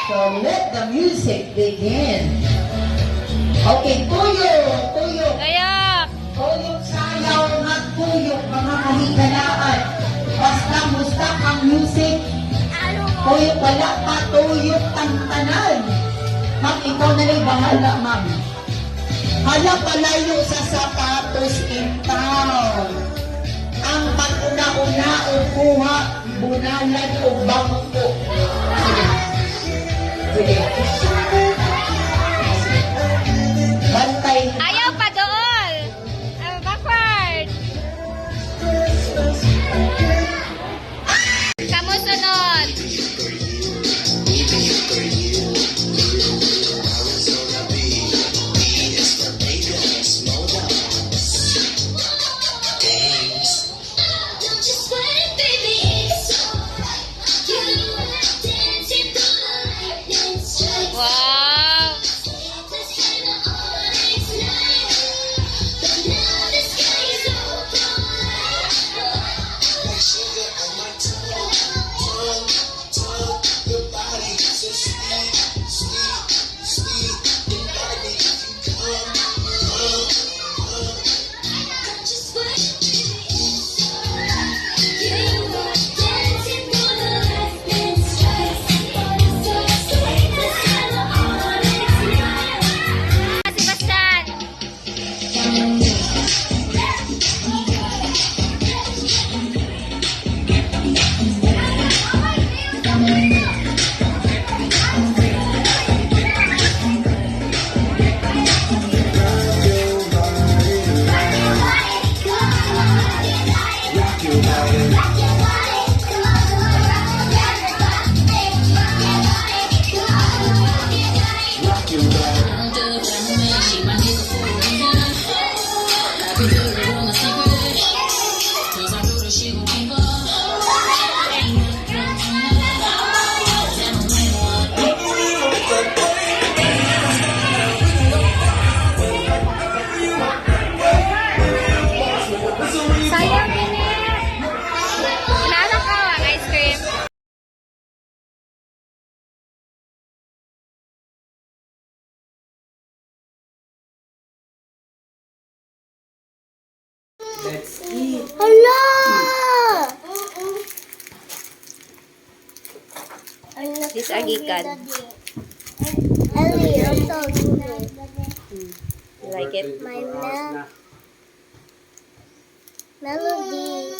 So let the music begin. Okay, tuyok. Ayak! Tuyok sayaw, magtuyok, mga kahiganaan. Basta mustak ang music. Tuyok wala pa, tuyok ang tanan. Ma'am, ikaw na rin bahala, ma'am. Hala palayo sa sapatos in town. Ang pag-una-una o kuha, bunalan o bangko. Sige. Bantay. Ayaw pa doon! Backward! Kamusunod! Wow! Sebastian! Sayang ini! Nalo ka ang ice cream? Let's eat. Hala! This agikan. Ellie, also good. You like it? My melody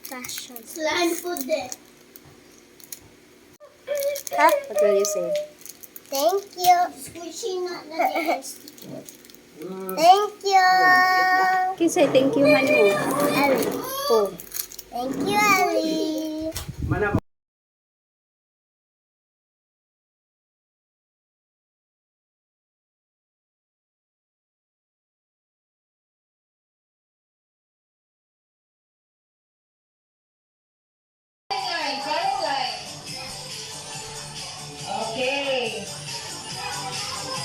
fashion. Slide food there. Huh? What will you say? Thank you. Squishy not the Thank you. Can you say thank you, honey? Ellie. Oh. Thank you, Ellie. Okay.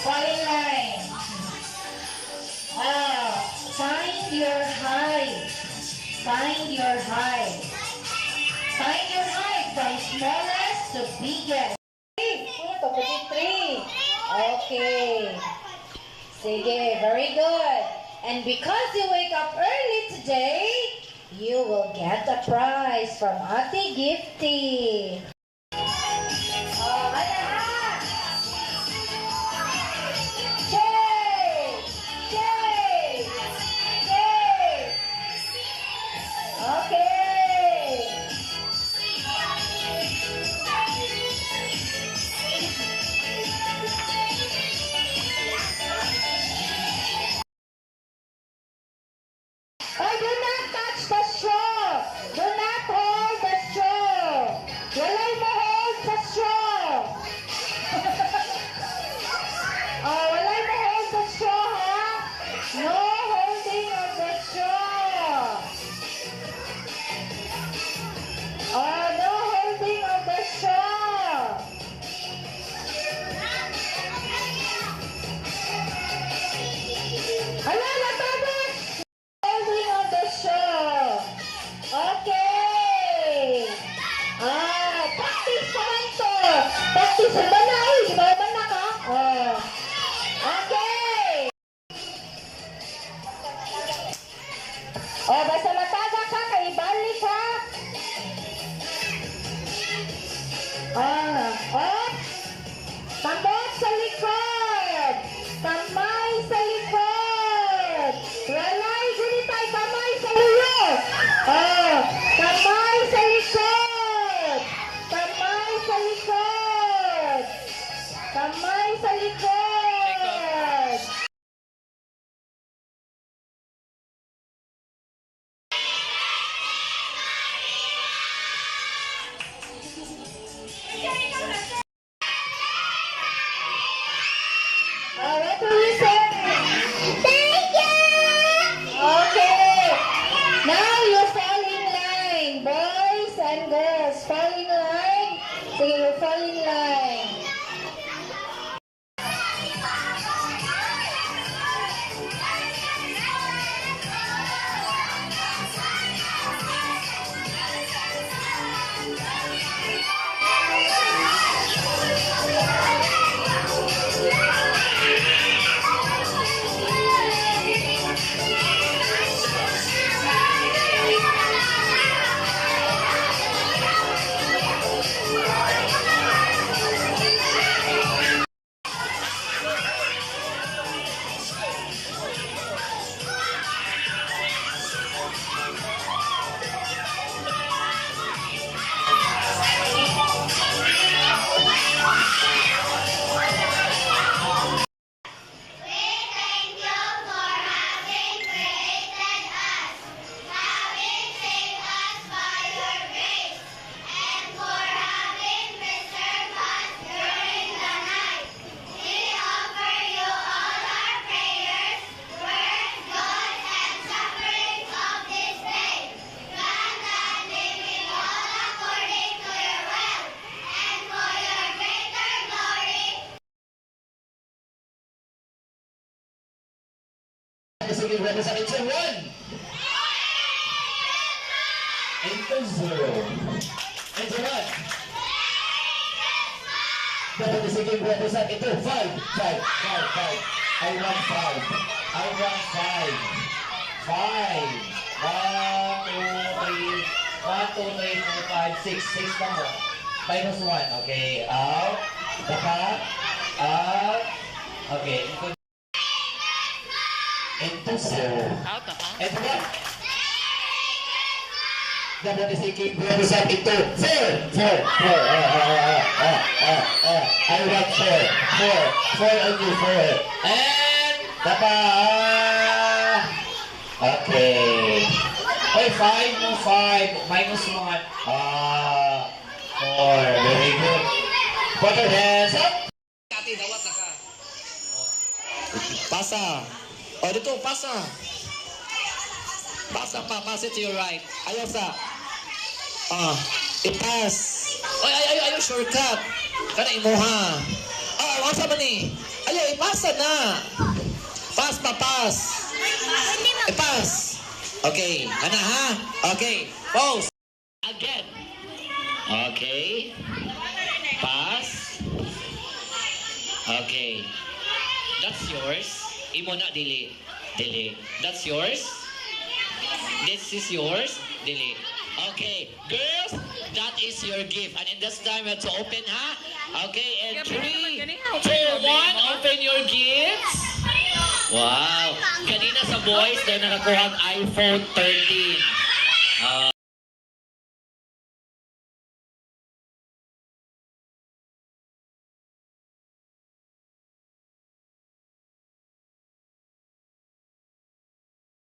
Fall in line. Find your height. Find your height. Find your height from smallest to biggest. 3. Okay. Sige, very good. And because you wake up early today, you will get a prize from Ate Gifty. Oh, ayan! Jay! Jay! Jay! Okay! Oh, do not touch the straw! Do not hold the straw! Walay Sige, represent into 1. Into 0. Into 1. Dapat sige, represent into 5. 5. I want 5. I want 5. 5. 1, 2, 3, 4, 5, 6. 6 pa mo. Minus 1. Okay, out. Baka. Out. Okay, into 0. Out na ka? Into 1. Dapat sige, represent into 4. 4. I want 4. 4 on you, 4. And, dapat. Okay. Oy, 5 mo, 5. Minus 1. 4. Very good. Put your hands up. Kati, dawat na ka. Pasa. O, dito, pasa. Pasa pa, pass it to your right. Ayaw sa. I-pass. Oy, ayaw, shortcut. Kana imuha. Wasa ba ni? Ayaw, ipasa na. Pass pa, pass. I-pass. Okay, ana ha? Okay, pause. Again. Okay. Pass. Okay. That's yours. Imo na dili. Dili. That's yours. This is yours. Dili. Okay. Girls, that is your gift. And in this time, we have to open, ha? Okay, and 3, 2, 1, open your gifts. Wow. Kanina sa boys, daw nakakuha ang iPhone 13.